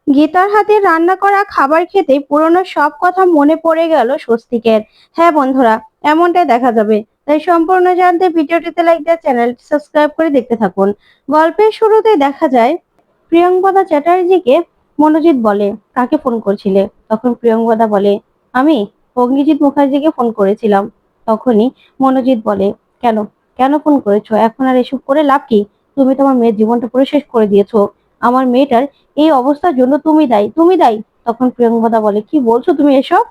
গীতার হাতে রান্না করা খাবার খেতে পুরনো সব কথা মনে পড়ে গেল স্বস্তিকের। হ্যাঁ বন্ধুরা, এমনটাই দেখা যাবে। তাই সম্পূর্ণ জানতে ভিডিওটিতে লাইক দিয়ে চ্যানেলটি সাবস্ক্রাইব করে দেখতে থাকুন। গল্পের শুরুতে দেখা যায় প্রিয়ঙ্বদা চ্যাটার্জিকে মনোজিৎ বলে, কাকে ফোন করছিলে? তখন প্রিয়ঙ্বদা বলে, আমি অগ্নিজিৎ মুখার্জিকে ফোন করেছিলাম। তখনই মনোজিৎ বলে, কেন কেন ফোন করেছো? এখন আর এসব করে লাভ কি? তুমি তোমার মেয়ের জীবনটা পুরো শেষ করে দিয়েছো। আমার মেয়েটার এই অবস্থার জন্য তুমি দায়ী, তুমি দায়ী। তখন প্রিয়ঙ্বদা বলে, কি বলছো তুমি এসব?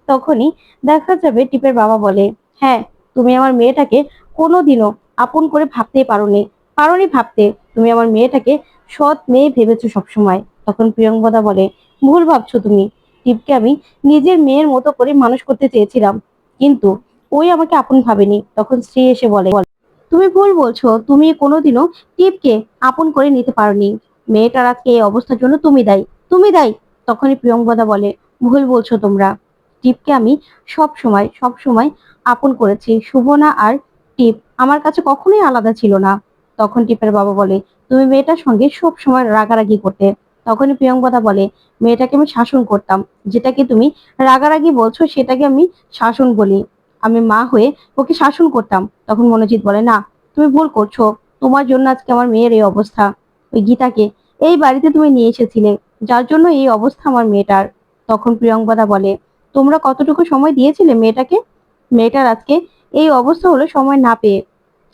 তখনই দেখা যাবে টিপের বাবা বলে, হ্যাঁ, তুমি আমার মেয়েটাকে কোনোদিনও আপন করে ভাবতেই পারোনি, পারোনি ভাবতে। তুমি আমার মেয়েটাকে সৎ মেয়ে ভেবেছো সবসময়। তখন প্রিয়ঙ্বদা বলে, ভুল ভাবছো তুমি। টিপকে আমি নিজের মেয়ের মতো করে মানুষ করতে চেয়েছিলাম, কিন্তু ওই আমাকে আপন ভাবেনি। তখন স্ত্রী এসে বলে, তুমি ভুল বলছো, তুমি কোনোদিনও টিপকে আপন করে নিতে পারোনি। মেয়েটার আজকে এই অবস্থার জন্য তুমি দায়ী, তুমি দায়ী। তখনই প্রিয়ঙ্বদা বলে, ভুল বলছো তোমরা। টিপকে আমি সব সময় আপন করেছি। শুভনা আর টিপ আমার কাছে কখনোই আলাদা ছিল না। তখন টিপের বাবা বলে, তুমি মেয়েটার সঙ্গে সব সময় রাগারাগি করতে। তখনই প্রিয়ঙ্বদা বলে, মেয়েটাকে আমি শাসন করতাম। যেটাকে তুমি রাগারাগি বলছো সেটাকে আমি শাসন বলি। আমি মা হয়ে ওকে শাসন করতাম। তখন মনোজিৎ বলে, না, তুমি ভুল করছো। তোমার জন্য আজকে আমার মেয়ের এই অবস্থা। ওই গীতাকে এই বাড়িতে তুমি নিয়ে এসেছিলে, যার জন্য এই অবস্থা আমার মেয়েটার। তখন প্রিয়ঙ্বদা বলে, তোমরা কতটুকু সময় দিয়েছিলে মেয়েটাকে? মেয়েটার আজকে এই অবস্থা হলো সময় না পেয়ে।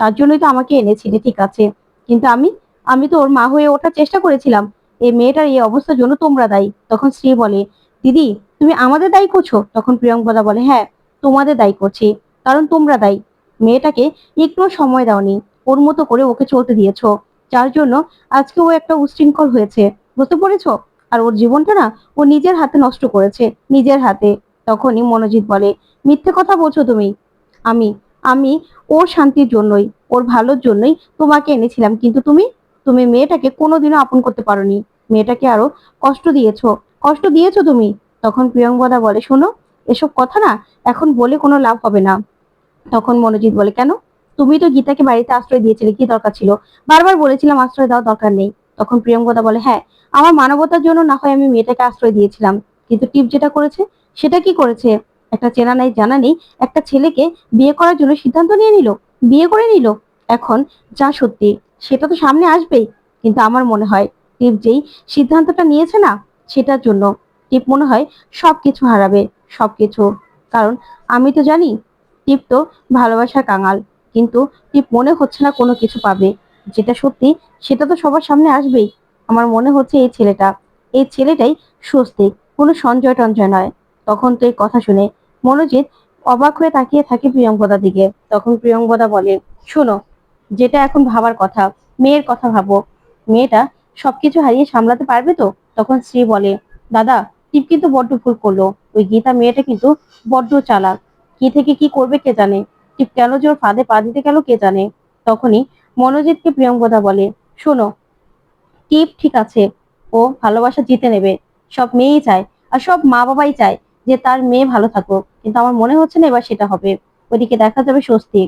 তার জন্যই তো আমাকে এনেছিলে, ঠিক আছে, কিন্তু আমি আমি তো ওর মা হয়ে ওঠার চেষ্টা করেছিলাম। এই মেয়েটার এই অবস্থার জন্য তোমরা দায়ী। তখন স্ত্রী বলে, দিদি তুমি আমাদের দায়ী করছো? তখন প্রিয়ঙ্বদা বলে, হ্যাঁ, তোমাদের দায়ী করছি, কারণ তোমরা দায়ী। মেয়েটাকে একটু সময় দাওনি, ওর মতো করে ওকে চলতে দিয়েছো, যার জন্য আজকে ও একটা উচ্ছৃঙ্খল হয়েছে। বুঝতে পেরেছো? আর ওর জীবনটা না ও নিজের হাতে নষ্ট করেছে, নিজের হাতে। তখনই মনোজিৎ বলে, মিথ্যে কথা বলছো তুমি। আমি আমি ওর শান্তির জন্যই, ওর ভালোর জন্যই তোমাকে এনেছিলাম, কিন্তু তুমি তুমি মেয়েটাকে কোনোদিনও আপন করতে পারোনি। মেয়েটাকে আরো কষ্ট দিয়েছো, কষ্ট দিয়েছো তুমি। তখন প্রিয়ঙ্বদা বলে, শোনো, এসব কথা না এখন বলে কোনো লাভ হবে না। তখন মনোজিৎ বলে, কেন? তুমি তো গীতাকে বাড়িতে আশ্রয় দিয়েছিলে, কি দরকার ছিল? বারবার বলেছিলাম আশ্রয় দেওয়ার দরকার নেই। তখন প্রিয়ঙ্বদা বলে, হ্যাঁ, আমার মানবতার জন্য না হয় আমি মেয়েটাকে আশ্রয় দিয়েছিলাম, কিন্তু টিপ যেটা করেছে সেটা কি করেছে? একটা চেনা নাই জানা নেই একটা ছেলেকে বিয়ে করার জন্য সিদ্ধান্ত নিয়ে নিল, বিয়ে করে নিল। এখন যা সত্যি সেটা তো সামনে আসবেই। কিন্তু আমার মনে হয় টিপ যেই সিদ্ধান্তটা নিয়েছে না, সেটার জন্য টিপ মনে হয় সবকিছু হারাবে, সবকিছু। কারণ আমি তো জানি টিপ তো ভালোবাসার কাঙাল, কিন্তু টিপ মনে হচ্ছে না কোনো কিছু পাবে। যেটা সত্যি সেটা তো সবার সামনে আসবেই। আমার মনে হচ্ছে এই ছেলেটাই স্বস্তিক, কোনো সঞ্জয় টঞ্জয় নয়। তখন তো এই কথা শুনে মনোজিৎ অবাক হয়ে তাকিয়ে থাকে প্রিয়ঙ্বদার দিকে। তখন প্রিয়ঙ্বদা বলে, শোনো, যেটা এখন ভাবার কথা, মেয়ের কথা ভাবো। মেয়েটা সবকিছু হারিয়ে সামলাতে পারবে তো? তখন স্ত্রী বলে, দাদা, টিপ কিন্তু বড্ড ভুল করলো। ওই গীতা মেয়েটা কিন্তু বড্ড চালাক। কি থেকে কি করবে কে জানে। ঠিক কেন যে ওর ফাঁদে পা দিতে গেল কে জানে। তখনই মনোজিৎকে প্রিয়ঙ্বদা বলে, শোনো, টিপ ঠিক আছে, ও ভালোবাসা জিতে নেবে। সব মেয়েই চায়, আর সব মা বাবাই চায় যে তার মেয়ে ভালো থাকুক, কিন্তু আমার মনে হচ্ছে না এবার সেটা হবে। ওদিকে দেখা যাবে স্বস্তি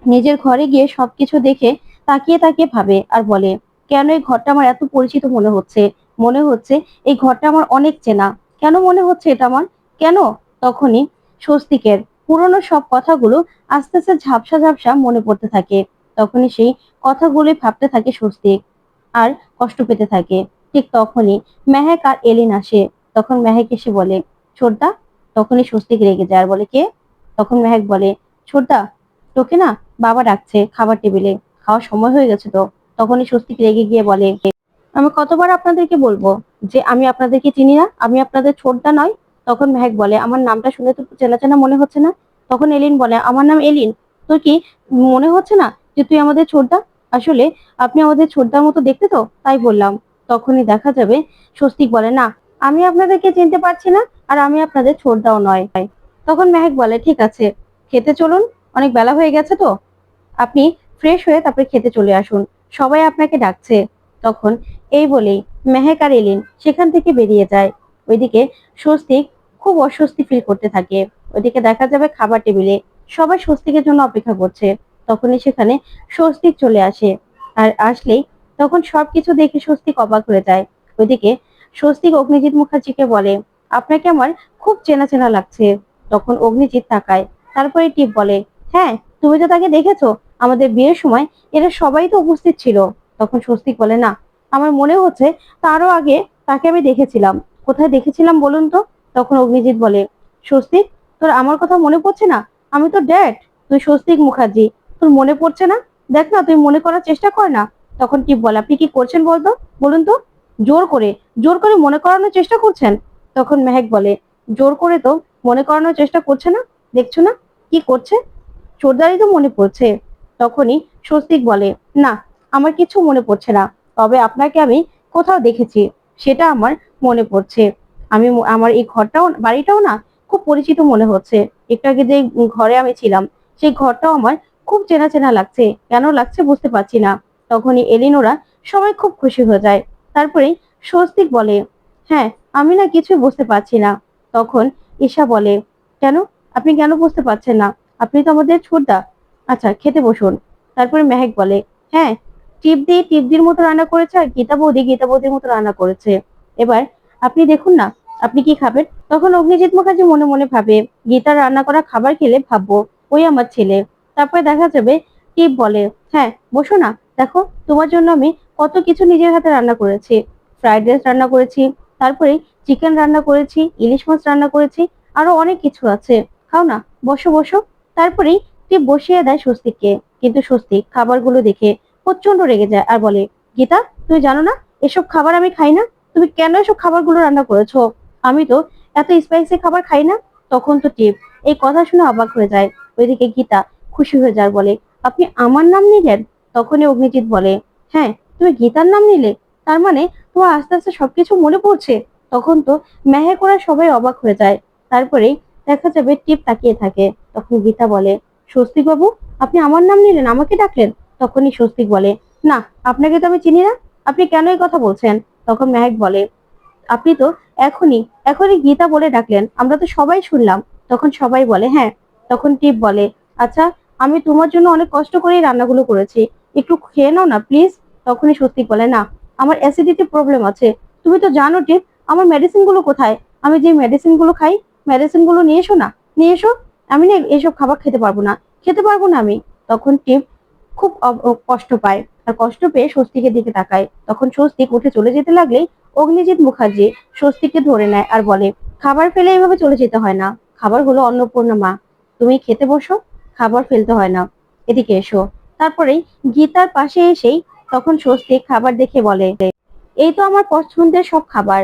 নিজের ঘরে গিয়ে সবকিছু দেখে তাকিয়ে তাকিয়ে ভাবে আর বলে, কেন এই ঘরটা আমার এত পরিচিত মনে হচ্ছে? মনে হচ্ছে এই ঘরটা আমার অনেক চেনা। কেন মনে হচ্ছে এটা আমার? কেন? তখনই স্বস্তিকের পুরনো সব কথাগুলো আস্তে আস্তে ঝাপসা ঝাপসা মনে পড়তে থাকে। তখনই সেই কথাগুলোই ভাবতে থাকে স্বস্তিক, আর কষ্ট পেতে থাকে। ঠিক তখনই মেহেক আর এলিন আসে। তখন মেহেক এসে বলে, ছোটদা। তখনই স্বস্তিক রেগে যায় আর বলে, কে? তখন মেহেক বলে, ছোটদা, তোকে না বাবা ডাকছে খাবার টেবিলে, খাওয়ার সময় হয়ে গেছে তো। তখনই স্বস্তিক রেগে গিয়ে বলে, আমি কতবার আপনাদেরকে বলবো যে আমি আপনাদেরকে চিনি না, আমি আপনাদের ছোটদা নয়। তখন মেহেক বলে, আমার নামটা শুনে তো চেনা চেনা মনে হচ্ছে না। তখন এলিন বলে, আমার নাম এলিন, তোর কি মনে হচ্ছে না যে তুই আমাদের ছোটদা? আসলে আপনি আমাদের ছোটদার মতো দেখতে, তো তাই বললাম। তখনই দেখা যাবে স্বস্তিক বলে, না, আমি আপনাদেরকে চিনতে পারছি না, আর আমি আপনাদের ছোটদাও নয়। তখন মেহেক বলে, ঠিক আছে, খেতে চলুন, অনেক বেলা হয়ে গেছে তো। আপনি ফ্রেশ হয়ে তারপরে খেতে চলে আসুন, সবাই আপনাকে ডাকছে। তখন এই বলেই মেহেক আর এলিন সেখান থেকে বেরিয়ে যায়। ওইদিকে স্বস্তিক খুব অস্বস্তি ফিল করতে থাকে। ওইদিকে দেখা যাবে খাবার টেবিলে সবাই স্বস্তিকের জন্য অপেক্ষা করছে। তখনই সেখানে স্বস্তিক চলে আসে। আর আসলেই তখন সবকিছু দেখে স্বস্তিক অবাক হয়ে যায়। ওইদিকে স্বস্তিক অগ্নিজিৎ মুখার্জিকে বলে, আপনাকে আমার খুব চেনা চেনা লাগছে। তখন অগ্নিজিৎ তাকায়, তারপরে টিপ বলে, হ্যাঁ তুমি তো তাকে দেখেছো, আমাদের বিয়ের সময় এরা সবাই তো উপস্থিত ছিল। তখন স্বস্তিক বলে, না, আমার মনে হচ্ছে তারও আগে তাকে আমি দেখেছিলাম। কোথায় দেখেছিলাম বলুন তো? তখন অগ্নিজিৎ বলে, স্বস্তিক, তোর আমার কথা মনে পড়ছে না? আমি তো ড্যাড, তুই স্বস্তিক মুখার্জি, তোর মনে পড়ছে না? দেখ না, তুই মনে করার চেষ্টা কর না। তখন টিপ বলে, আপনি কি করছেন বলতো, বলুন তো? জোর করে জোর করে মনে করানোর চেষ্টা করছেন। তখন মেহেক বলে, জোর করে তো মনে করানোর চেষ্টা করছে না, দেখছো না কি করছে, চোরদারই তো মনে পড়ছে। তখনই স্বস্তিক বলে, না, আমার কিছু মনে পড়ছে না, তবে আপনাকে আমি কোথাও দেখেছি, সেটা আমার মনে পড়ছে। আমার এই ঘরটাও বাড়িটাও না খুব পরিচিত মনে হচ্ছে। একটু আগে যে ঘরে আমি ছিলাম সেই ঘরটাও আমার খুব চেনা চেনা লাগছে, কেন লাগছে বুঝতে পারছি না। তখনই এলিনোরা সবাই খুব খুশি হয়ে যায়। তারপরে স্বস্তিক বলে, হ্যাঁ আমি না কিছুই বুঝতে পারছি না। তখন ঈশা বলে, কেন, আপনি কেন বুঝতে পারছেন না? আপনি তো আমাদের ছোটদা। আচ্ছা খেতে বসুন। তারপরে মেহেক বলে, হ্যাঁ, টিপদির মতো রান্না করেছে, আর গীতা বৌদির মতো রান্না করেছে। এবার আপনি দেখুন না, আপনি কি খাবেন? তখন অগ্নিজিৎ মুখার্জি মনে মনে ভাবে, গীতার রান্না করা খাবার খেলে ভাববো ওই আমার ছেলে। তারপরে দেখা যাবে টিপ বলে, হ্যাঁ বসো না, দেখো তোমার জন্য আমি কত কিছু নিজের হাতে রান্না করেছি। ফ্রাইড রাইস রান্না করেছি, তারপরে চিকেন রান্না করেছি, ইলিশ মাছ রান্না করেছি, আরো অনেক কিছু আছে, খাও না, বসো বসো। তারপরেই টিপ বসিয়ে দেয় স্বস্তিককে। কিন্তু স্বস্তিক খাবারগুলো দেখে প্রচন্ড রেগে যায় আর বলে, গীতা তুমি জানো না এসব খাবার আমি খাই না, তুমি কেন এসব খাবারগুলো রান্না করেছো? আমি তো এত স্পাইসি খাবার খাই না। তখন তো টিপ এই কথা শুনে অবাক হয়ে যায়। ওইদিকে গীতা খুশি হয়ে যায়, বলে, আপনি আমার নাম নিলেন? তখনই অগ্নিজিৎ বলে, হ্যাঁ তুমি গীতার নাম নিলে, তার মানে তোমার আস্তে আস্তে সবকিছু মনে পড়ছে। তখন তো মেহেক ওরা সবাই অবাক হয়ে যায়। তারপরে দেখা যাবে টিপ তাকিয়ে থাকে। তখন গীতা বলে, স্বস্তিক বাবু, আপনি আমার নাম নিলেন, আমাকে ডাকলেন? তখনই স্বস্তিক বলে, না, আপনাকে তো আমি চিনি না, আপনি কেন এই কথা বলছেন? তখন মেহেক বলে, আপনি তো এখনই এখনই গীতা বলে ডাকলেন, আমরা তো সবাই শুনলাম। তখন সবাই বলে, হ্যাঁ। তখন টিপ বলে, আচ্ছা আমি তোমার জন্য অনেক কষ্ট করেই রান্নাগুলো করেছি, একটু খেয়ে নাও না প্লিজ। তখনই স্বস্তিক বলে, না, আমার অ্যাসিডিটি প্রবলেম আছে। তুমি তো জানো টিপ, আমার মেডিসিন গুলো কোথায়? আমি যে মেডিসিন গুলো খাই, মেডিসিন গুলো নিয়ে এসো না, নিয়ে এসো। আমি না এসব খাবার খেতে পারবো না, খেতে পারবো না আমি। তখন টিপ খুব কষ্ট পায়, আর কষ্ট পেয়ে স্বস্তিকের দিকে তাকায়। তখন স্বস্তিক উঠে চলে যেতে লাগলেই অগ্নিজিৎ মুখার্জি স্বস্তিককে ধরে নেয় আর বলে, খাবার ফেলে এইভাবে চলে যেতে হয় না, খাবার হলো অন্নপূর্ণা মা, তুমি খেতে বসো, খাবার ফেলতে হয় না, এদিকে এসো। তারপরেই গীতার পাশে এসেই তখন স্বস্তিক খাবার দেখে বলে, এই তো আমার পছন্দের সব খাবার,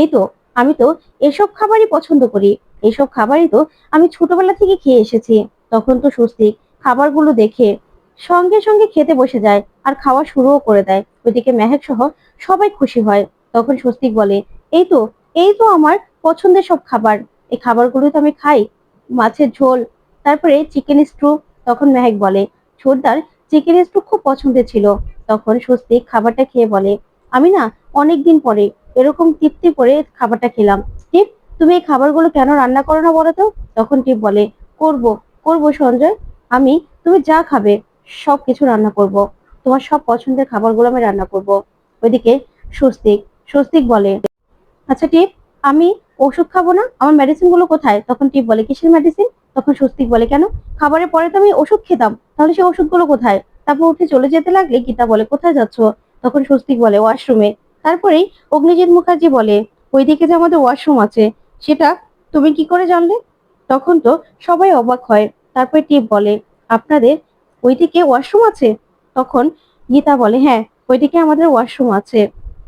এই তো, আমি তো এসব খাবারই পছন্দ করি, এইসব খাবারই তো আমি ছোটবেলা থেকে খেয়ে এসেছি। তখন তো স্বস্তিক খাবারগুলো দেখে সঙ্গে সঙ্গে খেতে বসে যায় আর খাওয়া শুরুও করে দেয়। ওইদিকে মেহেক সহ সবাই খুশি হয়। তখন স্বস্তিক বলে, এই তো, এই তো আমার পছন্দের সব খাবার, এই খাবারগুলো তো আমি খাই, মাছের ঝোল, তারপরে চিকেন স্টু। তখন মেহেক বলে, ছোটদার চিকেন স্টু খুব পছন্দের ছিল। তখন স্বস্তিক খাবারটা খেয়ে বলে, আমি না অনেকদিন পরে এরকম তৃপ্তি করে খাবারটা খেলাম। টিপ, তুমি এই খাবারগুলো কেন রান্না করো না বলো তো? তখন টিপ বলে, করব, করব সঞ্জয়, আমি তুমি যা খাবে সব কিছু রান্না করব, তোমার সব পছন্দের খাবারগুলো আমি রান্না করব। ওইদিকে স্বস্তিক স্বস্তিক বলে, আচ্ছা টিপ, আমি ওষুধ খাবো না, আমার মেডিসিন গুলো কোথায়? তখন টিপ বলে, কিসের মেডিসিন? তখন স্বস্তিক বলে, কেন, খাবারের পরে তো আমি ওষুধ খেতাম, তাহলে সেই ওষুধগুলো কোথায়? তারপর উঠে চলে যেতে লাগলে গীতা বলে, কোথায় যাচ্ছ? তখন স্বস্তিক বলে, ওয়াশরুমে। তারপরেই অগ্নিজিৎ মুখার্জি বলে, ওইদিকে যে আমাদের ওয়াশরুম আছে, সেটা তুমি কি করে জানলে? তখন তো সবাই অবাক হয়। তারপরে টিপ বলে, আপনাদের ওইদিকে ওয়াশরুম আছে? তখন গীতা বলে, হ্যাঁ, ওইদিকে আমাদের ওয়াশরুম আছে।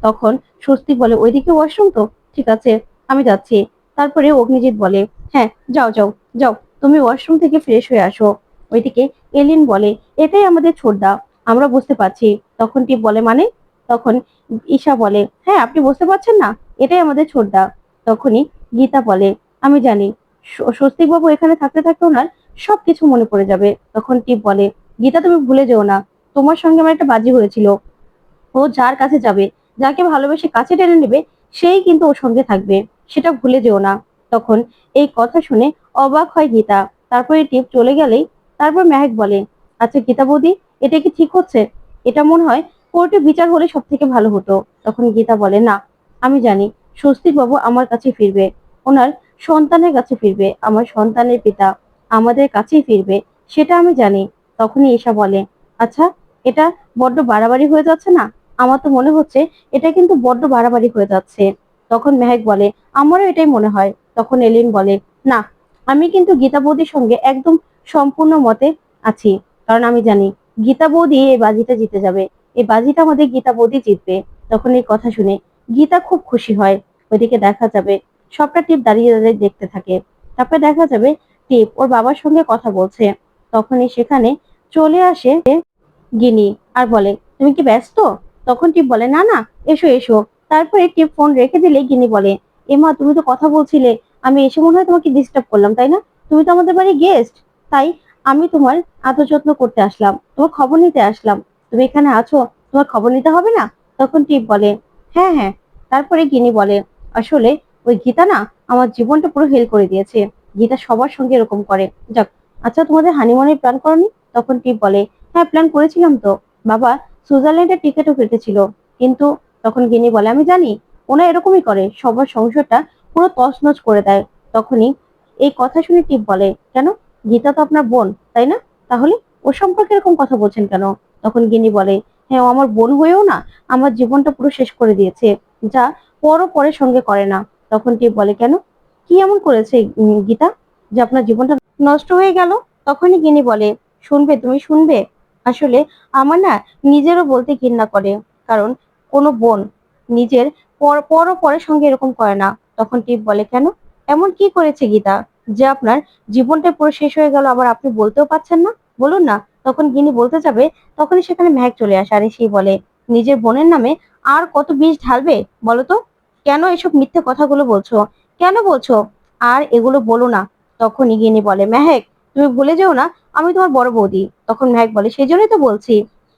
তখন স্বস্তিক বলে, ওইদিকে ওয়াশরুম তো, ঠিক আছে, আমি যাচ্ছি। তারপরে অগ্নিজিৎ বলে, হ্যাঁ যাও যাও যাও, তুমি ওয়াশরুম থেকে ফ্রেশ হয়ে আসো। ওইদিকে এলিন বলে, এটাই আমাদের ছোটদা, আমরা বুঝতে পারছি। তখন টিপ বলে, মানে? তখন ঈশা বলে, হ্যাঁ আপনি বুঝতে পারছেন না, এটাই আমাদের ছোটদা। তখনই গীতা বলে, আমি জানি, স্বস্তিক বাবু এখানে থাকতে থাকতে ওনার সবকিছু মনে পড়ে যাবে। তখন টিপ বলে, গীতা তুমি ভুলে যেও না, তোমার সঙ্গে আমার একটা বাজি হয়েছিল, ও যার কাছে যাবে, যাকে ভালোবেসে কাছে টেনে নেবে, সেই কিন্তু ওর সঙ্গে থাকবে, সেটা ভুলে যেও না। তখন এই কথা শুনে অবাক হয় গীতা। তারপরে টিপ চলে গেলেই তারপর মেহেক বলে, আচ্ছা গীতা বৌদি, এটা কি ঠিক হচ্ছে? এটা মনে হয় কোর্টে বিচার হলে সব থেকে ভালো হতো। তখন গীতা বলে, না, আমি জানি স্বস্তিক বাবু আমার কাছে ফিরবে, ওনার সন্তানের কাছে ফিরবে, আমার সন্তানের পিতা আমাদের কাছেই ফিরবে, সেটা আমি জানি। তখনই ঈশা বলে, আচ্ছা, এটা বড্ড বাড়াবাড়ি হয়ে যাচ্ছে না? আমার তো মনে হচ্ছে এটা কিন্তু বড্ড বাড়াবাড়ি হয়ে যাচ্ছে। তখন মেহেক বলে, আমারও এটাই মনে হয়। তখন এলিন বলে, না, আমি কিন্তু গীতা বৌদির সঙ্গে একদম সম্পূর্ণ মতে আছি। কারণ আমি জানি গীতা বৌদি এই বাজিটা জিতে যাবে, এই বাজিটা আমাদের গীতা বৌদি জিতবে। তখন এই কথা শুনে গীতা খুব খুশি হয়। ওইদিকে দেখা যাবে সবটা টিপ দাঁড়িয়ে দাঁড়িয়ে দেখতে থাকে। তারপরে দেখা যাবে টিপ ওর বাবার সঙ্গে কথা বলছে। তখনই সেখানে চলে আসে গিনি আর বলে, তুমি কি ব্যস্ত? তখন টিপ বলে, না না, এসো এসো। তারপরে টিপ ফোন রেখে দিলে গিনি বলে, এমা তুমি তো কথা বলছিলে, আমি এসে মনে হয় তোমাকে ডিস্টার্ব করলাম, তাই না? তুমি তো আমাদের বাড়ি গেস্ট, তাই আমি তোমার আদর যত্ন করতে আসলাম, তোমার খবর নিতে আসলাম। তুমি এখানে আছো, তোমার খবর নিতে হবে না? তখন টিপ বলে, হ্যাঁ হ্যাঁ। তারপরে গিনি বলে, আসলে ওই গীতা না আমার জীবনটা পুরো হেল করে দিয়েছে। গীতা সবার সঙ্গে এরকম করে। যাক, আচ্ছা তোমাদের হানিমুনের প্ল্যান করনি? তখন টিপ বলে, হ্যাঁ প্ল্যান করেছিলাম তো, বাবা সুইজারল্যান্ডের টিকিটও কেটেছিল, কিন্তু তখন গিনি বলে, আমি জানি ওনা এরকমই করে, সবার সংসারটা পুরো তছনছ করে দেয়। তখনই এই কথা শুনে টিপ বলে, কেন? গীতা তো আপনার বোন, তাই না? তাহলে ও সম্পর্কে এরকম কথা বলছেন কেন? তখন গিনি বলে, হ্যাঁ, ও আমার বোন হয়েও না আমার জীবনটা পুরো শেষ করে দিয়েছে, যা পরের সঙ্গে করে না। তখন টিপ বলে, কেন? কি এমন করেছে গীতা যে আপনার জীবনটা নষ্ট হয়ে গেল? তখনই গিনি বলে, শুনবে, তুমি শুনবে? আসলে আমার না নিজেরও বলতে ঘৃণা করে, কারণ কোনো বোন নিজের পরের সঙ্গে এরকম করে না। তখন টিপ বলে, কেন? এমন কি করেছে গীতা যে আপনার জীবনটা পুরো শেষ হয়ে গেল, আবার আপনি বলতেও পাচ্ছেন না? বলুন না। তখন গিনি বলতে যাবে, তখনই সেখানে মেহেক চলে আসে আর সেই বলে, নিজের বোনের নামে আর কত বিষ ঢালবে বলো তো? কেন এসব মিথ্যে কথাগুলো বলছো? কেন বলছো? আর এগুলো বলো না। তখনই গিনি বলে, মেহেক, তুমি ভুলে যেও না আমি তোমার বড় বৌদি। তখন মেহেক বলে, সেই জন্যই তো বলছি,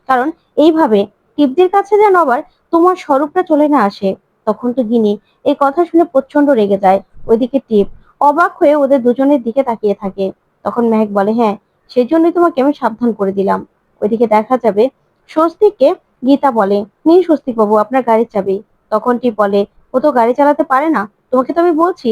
কারণ এইভাবে টিপদের কাছে যেন আবার তোমার স্বরূপটা চলে না আসে। তখন তো গিনি এই কথা শুনে প্রচন্ড রেগে যায়। ওইদিকে টিপ অবাক হয়ে ওদের দুজনের দিকে তাকিয়ে থাকে। তখন মেহেক বলে, হ্যাঁ, সেই জন্যই তোমাকে আমি সাবধান করে দিলাম। ওইদিকে দেখা যাবে স্বস্তিককে গীতা বলে, নিন স্বস্তিক বাবু আপনার গাড়ির চাবি। তখন টিপ বলে, ও তো গাড়ি চালাতে পারে না, তোমাকে তো আমি বলছি।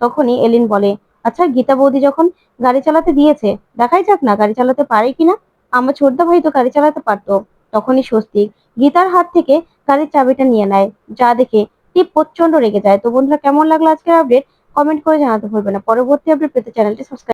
তখনই এলিন বলে, আচ্ছা গীতা বৌদি যখন গাড়ি চালাতে দিয়েছে, দেখাই যাক না গাড়ি চালাতে পারে কিনা। আমার ছোটদা ভাই তো গাড়ি চালাতে পারতো। তখনই স্বস্তিক গীতার হাত থেকে গাড়ির চাবিটা নিয়ে নেয়, যা দেখে টিপ প্রচন্ড রেগে যায়। তো বন্ধুরা, কেমন লাগলো আজকের আপডেট? কমেন্ট করে জানাতে ভুলবে না। পরবর্তী আপডেট পেতে চ্যানেলটি সাবস্ক্রাইব